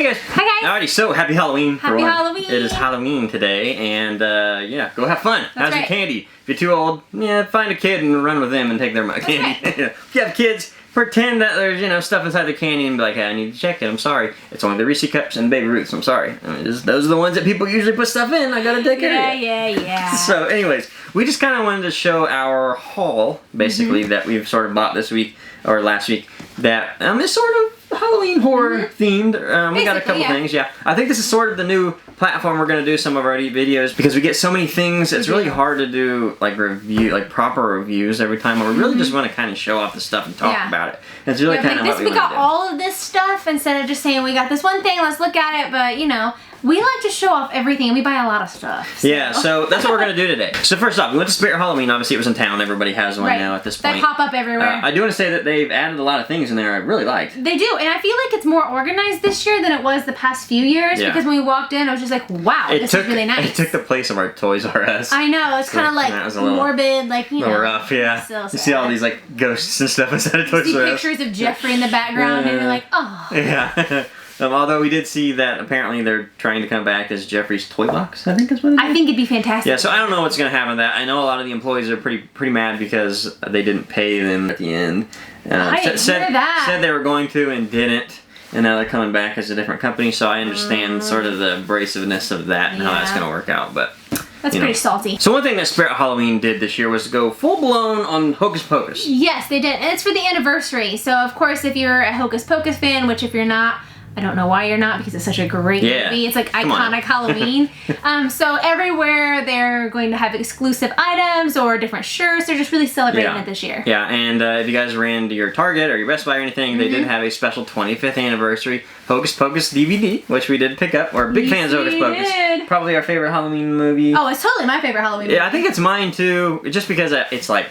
Hey guys! Hi guys! Alrighty, so happy Halloween. Happy Halloween! It is Halloween today, and yeah, go have fun. That's Have some candy. If you're too old, yeah, find a kid and run with them and take their candy. Right. If you have kids, pretend that there's, you know, stuff inside the candy and be like, hey, I need to check it. I'm sorry. It's only the Reese Cups and Baby Ruths. I'm sorry. I mean, those are the ones that people usually put stuff in. I gotta take care of it. Yeah. So, anyways, we just kind of wanted to show our haul, basically, that we've sort of bought this week or last week. That is sort of Halloween horror themed. We got a couple things, yeah. I think this is sort of the new platform we're gonna do some of our videos because we get so many things. It's really hard to do like proper reviews every time. Or we really just want to kind of show off the stuff and talk about it. It's really kind of what we got all of this stuff instead of just saying we got this one thing. Let's look at it. But you know, we like to show off everything, and we buy a lot of stuff. So. Yeah, so that's what we're going to do today. So first off, we went to Spirit Halloween. Obviously, it was in town. Everybody has one now at this point. They pop up everywhere. I do want to say that they've added a lot of things in there I really liked. They do, and I feel like it's more organized this year than it was the past few years, because when we walked in, I was just like, wow, this is really nice. It took the place of our Toys R Us. I know, it's kind of like morbid, like, you know. Rough, yeah. You see all these, like, ghosts and stuff inside of Toys R Us. See pictures of Jeffrey in the background, and you're like, oh. Yeah. Although we did see that apparently they're trying to come back as Jeffrey's toy box, I think is what it is. I think it'd be fantastic. Yeah, so I don't know what's going to happen with that. I know a lot of the employees are pretty mad because they didn't pay them at the end. Said they were going to and didn't. And now they're coming back as a different company, so I understand sort of the abrasiveness of that and how that's going to work out. But that's pretty salty. So one thing that Spirit Halloween did this year was to go full-blown on Hocus Pocus. Yes, they did. And it's for the anniversary. So, of course, if you're a Hocus Pocus fan, which if you're not, I don't know why you're not, because it's such a great movie. It's like iconic Halloween. So everywhere they're going to have exclusive items or different shirts. They're just really celebrating it this year. Yeah, and if you guys ran to your Target or your Best Buy or anything, they did have a special 25th anniversary Hocus Pocus DVD, which we did pick up. We're big fans of Hocus Pocus. Probably our favorite Halloween movie. Oh, it's totally my favorite Halloween movie. Yeah, I think it's mine too, just because it's like,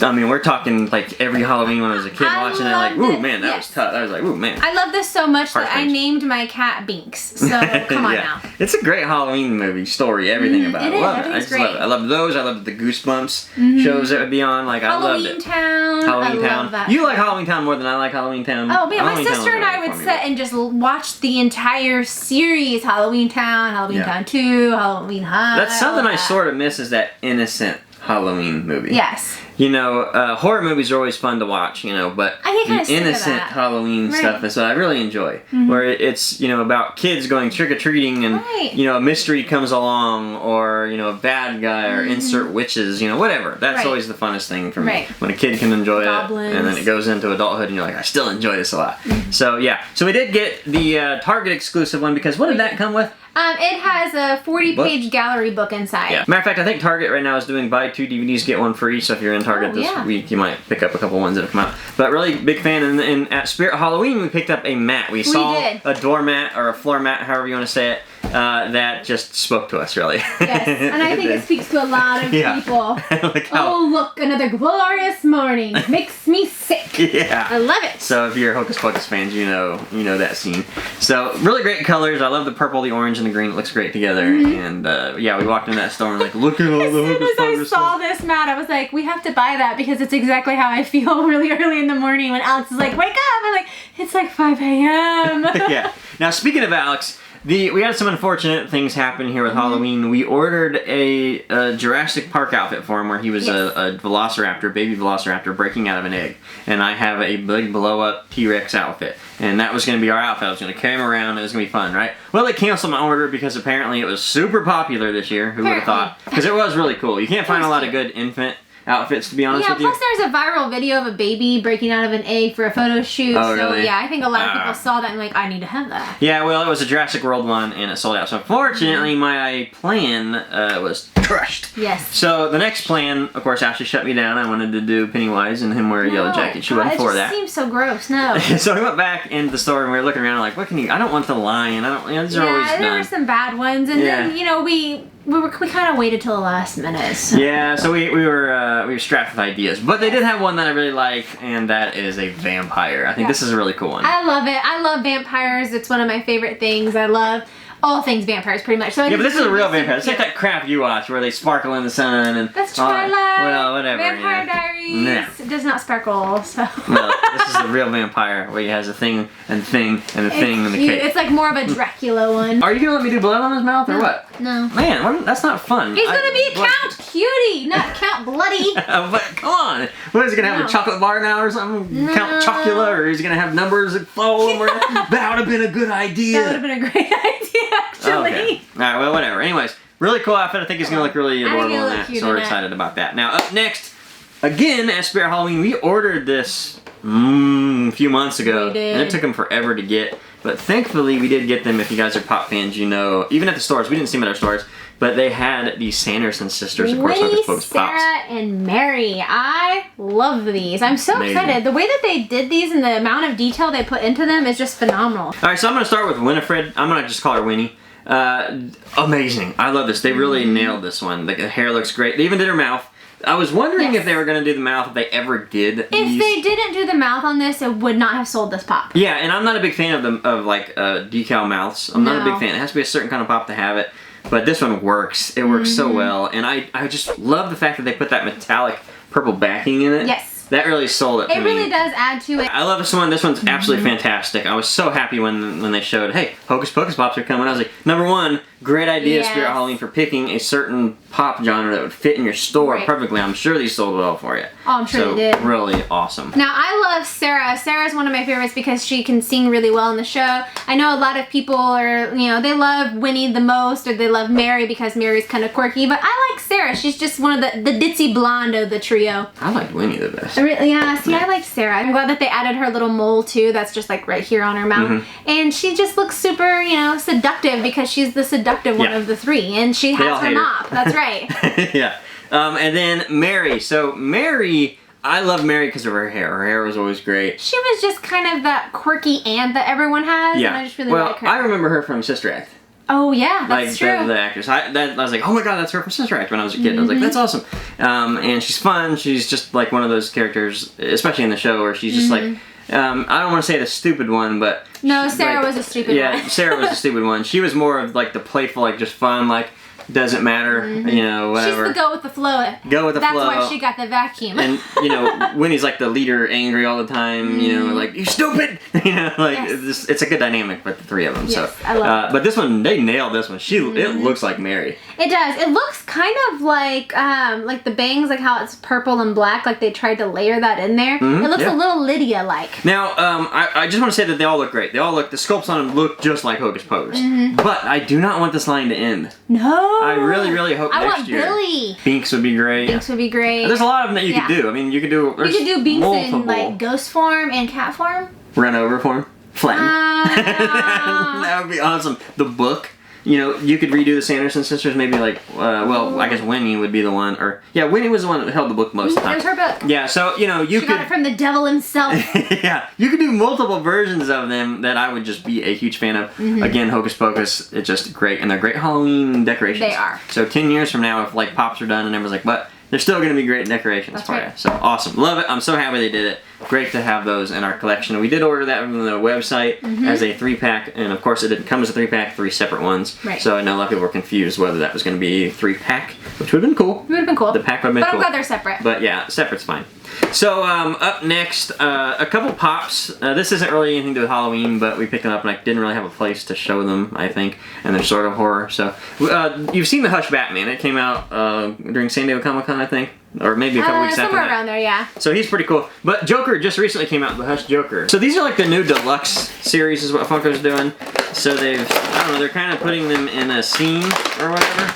I mean, we're talking like every Halloween when I was a kid watching it, like, ooh, man, that was tough. I was like, ooh, man. I love this so much that I named my cat Binks. So, come on now. It's a great Halloween movie, story, everything about it. I love it. I just love it. I loved those. I loved the Goosebumps shows that would be on. Like, I loved it. Halloween Town. You like Halloween Town more than I like Halloween Town. Oh, man, my sister and I would sit and just watch the entire series. Halloween Town, Halloween Town 2, Halloween High. That's something I sort of miss, is that innocent Halloween movie. Yes. You know, horror movies are always fun to watch, you know, but the innocent Halloween stuff is what I really enjoy. Where it's, you know, about kids going trick-or-treating and, you know, a mystery comes along, or, you know, a bad guy, or insert witches, you know, whatever. That's always the funnest thing for me. When a kid can enjoy it, and then it goes into adulthood and you're like, I still enjoy this a lot. So, yeah. So we did get the Target exclusive one, because what did that come with? It has a 40-page gallery book inside. Yeah. Matter of fact, I think Target right now is doing buy 2 DVDs, get 1 free, so if you're in Target this week, you might pick up a couple ones that have come out. But really big fan, and at Spirit Halloween, we picked up a mat. We saw a doormat, or a floor mat, however you want to say it, that just spoke to us, really. Yes, and I think it speaks to a lot of people. Oh, look, another glorious morning. Makes me sick. Yeah. I love it. So if you're Hocus Pocus fans, you know that scene. So really great colors. I love the purple, the orange, and the green. It looks great together. And yeah, we walked in that store and like, look at all the Hocus Pocus. As soon as I saw this mat, I was like, we have to buy that, because it's exactly how I feel really early in the morning when Alex is like, wake up. I'm like, it's like 5 a.m. Yeah. Now speaking of Alex, we had some unfortunate things happen here with Halloween. We ordered a Jurassic Park outfit for him, where he was a velociraptor, baby velociraptor, breaking out of an egg. And I have a big blow-up T-Rex outfit. And that was going to be our outfit. I was going to carry him around. It was going to be fun, right? Well, they canceled my order because apparently it was super popular this year. Who would have thought? Because it was really cool. You can't find a lot of good infant outfits, to be honest with you. Plus there's a viral video of a baby breaking out of an egg for a photo shoot. Oh, really? So yeah, I think a lot of people saw that and like, I need to have that. Yeah, well, it was a Jurassic World one and it sold out. So unfortunately, my plan was crushed. Yes. So the next plan, of course, Ashley shut me down. I wanted to do Pennywise and him wear a yellow jacket. She wasn't for that. It seems so gross. No. So we went back into the store and we were looking around like, what can you? I don't want the lion. I don't. You know, these are always done. There were some bad ones, and then you know we kind of waited till the last minute. So. Yeah, so we were strapped with ideas, but they did have one that I really like, and that is a vampire. I think this is a really cool one. I love it. I love vampires. It's one of my favorite things. I love all things vampires, pretty much. So yeah, but this is a real vampire. It's like that crap you watch where they sparkle in the sun and that's Twilight. Well, whatever. Vampire Diaries. Mary's does not sparkle, so. Well, this is the real vampire where he has a thing and thing and a thing and the cape. It's like more of a Dracula one. Are you gonna let me do blood on his mouth or what? No. Man, that's not fun. He's gonna be Count Cutie, not Count Bloody. But come on. What is he gonna have, a chocolate bar now or something? No. Count Chocula, or he's gonna have numbers that follow him? That would have been a good idea. That would have been a great idea, actually. Okay. Alright, well, whatever. Anyways, really cool outfit. I think he's gonna look really adorable in that. So we're excited about that. Now, up next, again, at Spirit Halloween, we ordered this a few months ago. We did. And it took them forever to get. But thankfully, we did get them. If you guys are pop fans, you know, even at the stores, we didn't see them at our stores, but they had these Sanderson sisters, of course, Hocus Pocus Pops. Sarah and Mary. I love these. I'm so excited. The way that they did these and the amount of detail they put into them is just phenomenal. All right, so I'm going to start with Winifred. I'm going to just call her Winnie. Amazing. I love this. They really nailed this one. The hair looks great. They even did her mouth. I was wondering if they were going to do the mouth, if they ever did. If they didn't do the mouth on this, it would not have sold this pop. Yeah, and I'm not a big fan of decal mouths. I'm not a big fan. It has to be a certain kind of pop to have it. But this one works. It works so well. And I just love the fact that they put that metallic purple backing in it. Yes. That really sold it to me. It really does add to it. I love this one. This one's absolutely fantastic. I was so happy when they showed, hey, Hocus Pocus Pops are coming. I was like, number one, great idea, Spirit Halloween, for picking a certain pop genre that would fit in your store perfectly. I'm sure these sold well for you. Oh, I'm sure they did. Really awesome. Now, I love Sarah. Sarah's one of my favorites because she can sing really well in the show. I know a lot of people are, you know, they love Winnie the most, or they love Mary because Mary's kind of quirky, but I like Sarah. She's just one of the ditzy blonde of the trio. I liked Winnie the best. Yeah, see, I like Sarah. I'm glad that they added her little mole too. That's just like right here on her mouth. And she just looks super, you know, seductive because she's the seductive one of the three. And she has her mop. That's right. Yeah. And then Mary. So Mary, I love Mary because of her hair. Her hair was always great. She was just kind of that quirky aunt that everyone has. Yeah. And I just really like her. I remember her from Sister Act. Oh yeah, that's true. The actress. I was like, oh my god, that's her from Sister Act when I was a kid. I was like, that's awesome. And she's fun. She's just like one of those characters, especially in the show, where she's just like, I don't want to say the stupid one, but... No, Sarah was a stupid one. Yeah, Sarah was a stupid one. She was more of like the playful, like just fun, like, doesn't matter, you know, whatever. She's the go with the flow. Go with the flow. That's why she got the vacuum. And, you know, Winnie's like the leader, angry all the time, you know, like, you stupid! You know, like, it's a good dynamic with the three of them. Yes, so, I love it. But this one, they nailed this one. It looks like Mary. It does. It looks kind of like the bangs, like how it's purple and black, like they tried to layer that in there. It looks a little Lydia-like. Now, I just want to say that they all look great. They all look, the sculpts on them look just like Hocus Pocus. But I do not want this line to end. No! I really, really hope next year. I want Billy. Binks would be great. Binks would be great. There's a lot of them that you could do. I mean, you could do. You could do Binks in like ghost form and cat form. Run over form. Flatten. That would be awesome. The book. You know, you could redo the Sanderson sisters, maybe like, well, I guess Winnie would be the one, or, yeah, Winnie was the one that held the book most of the time. There's her book. Yeah, so, you know, you could... She got it from the devil himself. Yeah, you could do multiple versions of them that I would just be a huge fan of. Again, Hocus Pocus, it's just great, and they're great Halloween decorations. They are. So 10 years from now, if, like, pops are done and everyone's like, but they're still going to be great decorations for you. So, awesome. Love it. I'm so happy they did it. Great to have those in our collection. We did order that from the website as a 3-pack, and of course it didn't come as a 3-pack, 3 separate ones. Right. So I know a lot of people were confused whether that was going to be a 3-pack, which would have been cool. It would have been cool. The pack would have been cool. But I'm glad they're separate. But yeah, separate's fine. So up next, a couple pops. This isn't really anything to do with Halloween, but we picked them up and I didn't really have a place to show them, I think, and they're sort of horror. So you've seen the Hush Batman. It came out during San Diego Comic-Con, I think. Or maybe a couple weeks after that. Somewhere around there, yeah. So he's pretty cool. But Joker just recently came out, the Hush Joker. So these are like the new Deluxe series is what Funko's doing. So they've, I don't know, they're kind of putting them in a scene or whatever.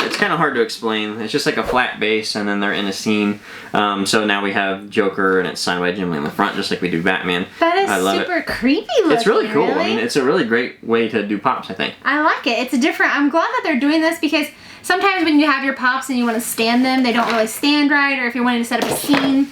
It's kind of hard to explain. It's just like a flat base and then they're in a scene. So now we have Joker and it's signed by Jim Lee on the front just like we do Batman. That is super creepy looking. It's really cool. Really? I mean, it's a really great way to do pops, I think. I like it. It's different. I'm glad that they're doing this because sometimes when you have your pops and you want to stand them, they don't really stand right, or if you're wanting to set up a scene,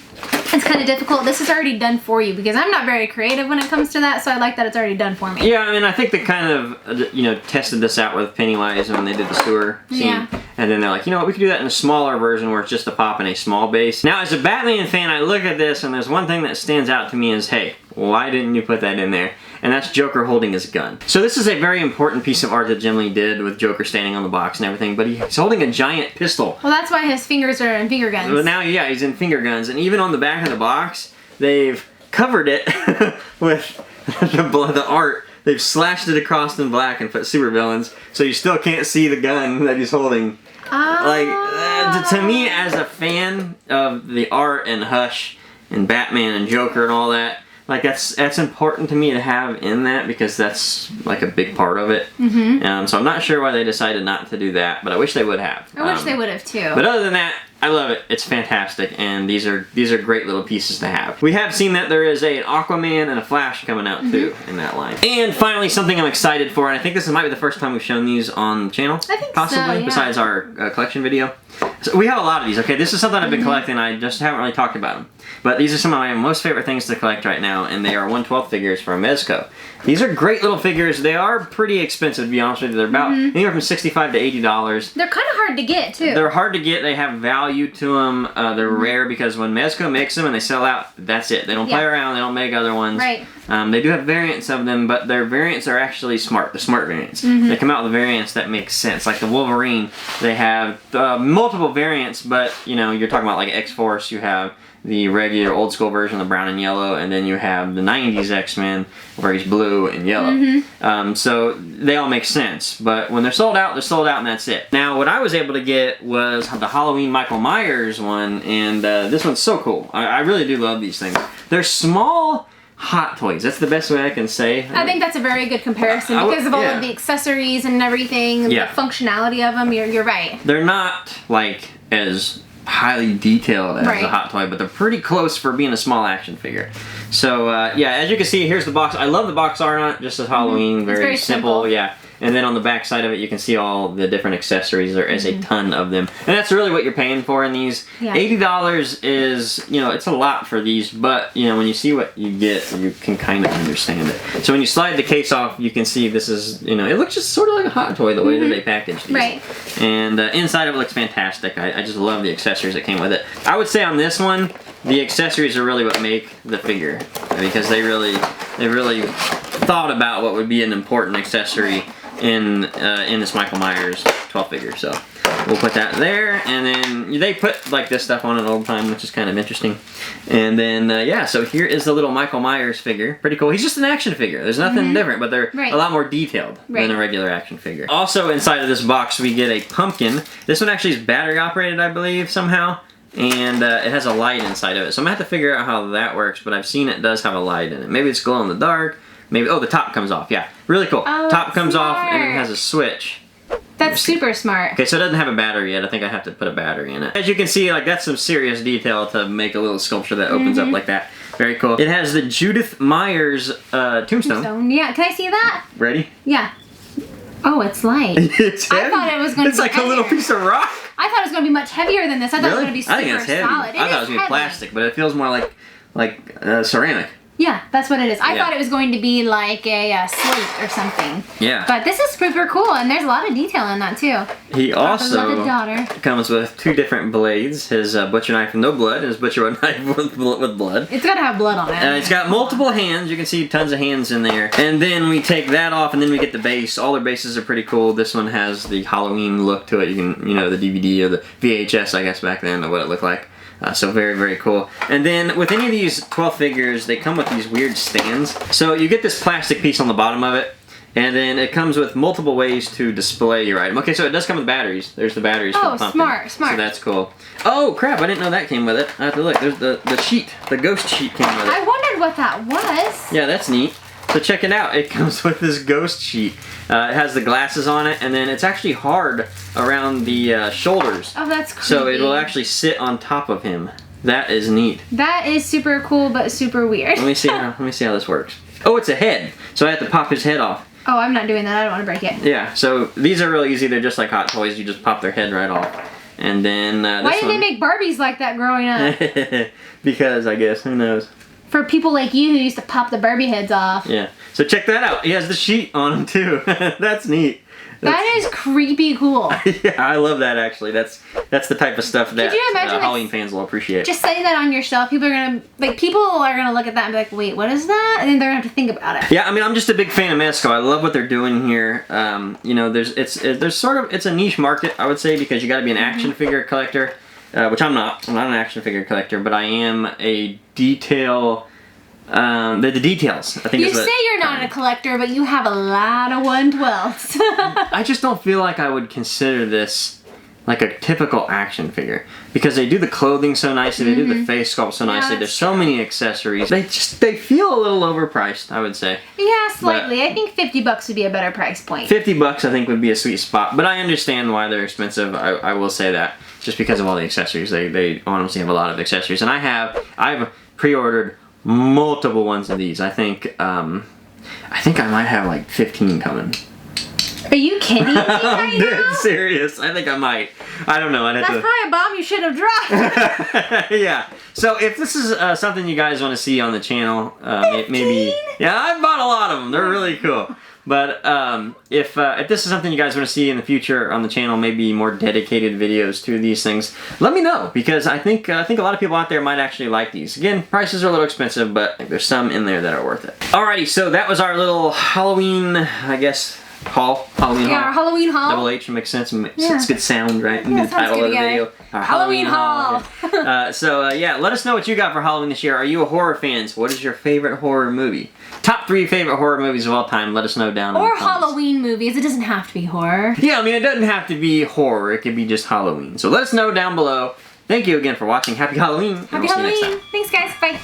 it's kind of difficult. This is already done for you because I'm not very creative when it comes to that, so I like that it's already done for me. Yeah, I mean, I think they kind of, you know, tested this out with Pennywise when they did the sewer scene. Yeah. And then they're like, you know what, we could do that in a smaller version where it's just a pop and a small base. Now, as a Batman fan, I look at this and there's one thing that stands out to me is, hey, why didn't you put that in there? and that's Joker holding his gun. So this is a very important piece of art that Jim Lee did with Joker standing on the box and everything, but he's holding a giant pistol. Well, that's why his fingers are in finger guns. Well, now, yeah, he's in finger guns, and even on the back of the box, they've covered it with the art. They've slashed it across in black and put supervillains, so you still can't see the gun that he's holding. Like, to me, as a fan of the art and Hush and Batman and Joker and all that, like that's important to me to have in that because that's like a big part of it. So I'm not sure why they decided not to do that, but I wish they would have. I wish they would have too. But other than that, I love it. It's fantastic, and these are great little pieces to have. We have seen that there is an Aquaman and a Flash coming out too in that line. And finally, something I'm excited for, and I think this might be the first time we've shown these on the channel. I think possibly, so, yeah. besides our collection video. So we have a lot of these. Okay, this is something I've been collecting. I just haven't really talked about them. But these are some of my most favorite things to collect right now, and they are 1/12 figures from Mezco. These are great little figures. They are pretty expensive, to be honest with you. They're about anywhere from $65 to $80. They're kind of hard to get, too. They're hard to get. They have value to them. They're rare because when Mezco makes them and they sell out, that's it. They don't play around. They don't make other ones. Right. They do have variants of them, but their variants are actually smart. The smart variants. They come out with variants that make sense. Like the Wolverine, they have multiple variants, but you know, you're talking about like X-Force. You have the regular old school version, the brown and yellow, and then you have the 90s X-Men where he's blue and yellow. So they all make sense, but when they're sold out, and that's it. Now what I was able to get was the Halloween Michael Myers one, and this one's so cool. I really do love these things. They're small Hot Toys. That's the best way I can say. I think that's a very good comparison because of all of the accessories and everything, and the functionality of them. You're right. They're not like as highly detailed as a Hot Toy, but they're pretty close for being a small action figure. So yeah, as you can see, here's the box. I love the box art on it, just as Halloween. Very simple. Yeah. And then on the back side of it, you can see all the different accessories. There is a ton of them. And that's really what you're paying for in these. Yeah. $80 is, you know, it's a lot for these, but, you know, when you see what you get, you can kind of understand it. So when you slide the case off, you can see this is, you know, it looks just sort of like a Hot Toy the way that they packaged these. Right. And inside of it looks fantastic. I just love the accessories that came with it. I would say on this one, the accessories are really what make the figure, because they really thought about what would be an important accessory in this Michael Myers 12 figure. So we'll put that there, and then they put like this stuff on it all the time, which is kind of interesting. And then yeah, so here is the little Michael Myers figure. Pretty cool. He's just an action figure. There's nothing different, but they're a lot more detailed than a regular action figure. Also inside of this box we get a pumpkin. This one actually is battery operated, I believe, somehow. And it has a light inside of it. So I'm gonna have to figure out how that works, but I've seen it does have a light in it. Maybe it's glow in the dark. Maybe, oh, the top comes off. Yeah, really cool. Oh, top comes off and it has a switch. That's super smart. Okay, so it doesn't have a battery yet. I think I have to put a battery in it. As you can see, like that's some serious detail to make a little sculpture that opens up like that. Very cool. It has the Judith Myers tombstone. Yeah, can I see that? Ready? Yeah. Oh, it's light. It's heavy. I thought it was going to be like heavier. A little piece of rock. I thought it was going to be much heavier than this. I thought it was going to be super I think it's heavy. solid. I thought it was going to be plastic, but it feels more like ceramic. Yeah, that's what it is. I thought it was going to be like a slate or something. Yeah. But this is super cool, and there's a lot of detail in that too. He also comes with two different blades. His butcher knife with no blood, and his butcher knife with blood. It's got to have blood on it. It's got multiple hands. You can see tons of hands in there. And then we take that off, and then we get the base. All their bases are pretty cool. This one has the Halloween look to it. You can, you know, the DVD or the VHS, I guess, back then, of what it looked like. So very, very cool. And then with any of these 12 figures, they come with these weird stands. So you get this plastic piece on the bottom of it, and then it comes with multiple ways to display your item. Okay, so it does come with batteries. There's the batteries for the pumpkin. Smart. So that's cool. Oh, crap, I didn't know that came with it. I have to look. There's the sheet. The ghost sheet came with it. I wondered what that was. Yeah, that's neat. So check it out. It comes with this ghost sheet. It has the glasses on it, and then it's actually hard around the shoulders. Oh, that's creepy. So it will actually sit on top of him. That is neat. That is super cool, but super weird. Let me see how this works. Oh, it's a head. So I have to pop his head off. Oh, I'm not doing that. I don't want to break it. Yeah. So these are really easy. They're just like Hot Toys. You just pop their head right off. And then why did they make Barbies like that growing up? Because I guess, who knows. For people like you who used to pop the Barbie heads off. Yeah. So check that out. He has the sheet on him too. That's neat. That is creepy cool. Yeah, I love that actually. That's the type of stuff that Halloween fans will appreciate. Just setting that on your shelf, people are gonna look at that and be like, wait, what is that? And then they're gonna have to think about it. Yeah, I mean, I'm just a big fan of Mezco. I love what they're doing here. You know, it's a niche market, I would say, because you got to be an action figure collector, which I'm not. I'm not an action figure collector, but I am a detail. The details, I think. You say you're not a collector, but you have a lot of 112s. I just don't feel like I would consider this like a typical action figure because they do the clothing so nicely, they do the face sculpt so nicely. There's so many accessories. They feel a little overpriced, I would say. Yeah, slightly. But I think $50 would be a better price point. $50 I think would be a sweet spot, but I understand why they're expensive. I will say that just because of all the accessories. They honestly have a lot of accessories, and I've pre-ordered multiple ones of these. I think I might have like 15 coming. Are you kidding me I'm dead serious. I think I might. I don't know. That's probably a bomb you should have dropped. Yeah. So if this is something you guys want to see on the channel, maybe. Yeah, I've bought a lot of them. They're really cool. But if this is something you guys want to see in the future on the channel, maybe more dedicated videos to these things, let me know, because I think a lot of people out there might actually like these. Again, prices are a little expensive, but there's some in there that are worth it. Alrighty, so that was our little Halloween, I guess, haul. Halloween haul. Our Halloween haul. Double H makes sense. It's good sound, right? Yeah, the title of the video. Our Halloween haul. Yeah, let us know what you got for Halloween this year. Are you a horror fan? What is your favorite horror movie? Top 3 favorite horror movies of all time. Let us know down in the comments. Or Halloween movies. It doesn't have to be horror. Yeah, I mean, it doesn't have to be horror. It could be just Halloween. So let us know down below. Thank you again for watching. Happy Halloween. Happy Halloween. Thanks, guys. Bye.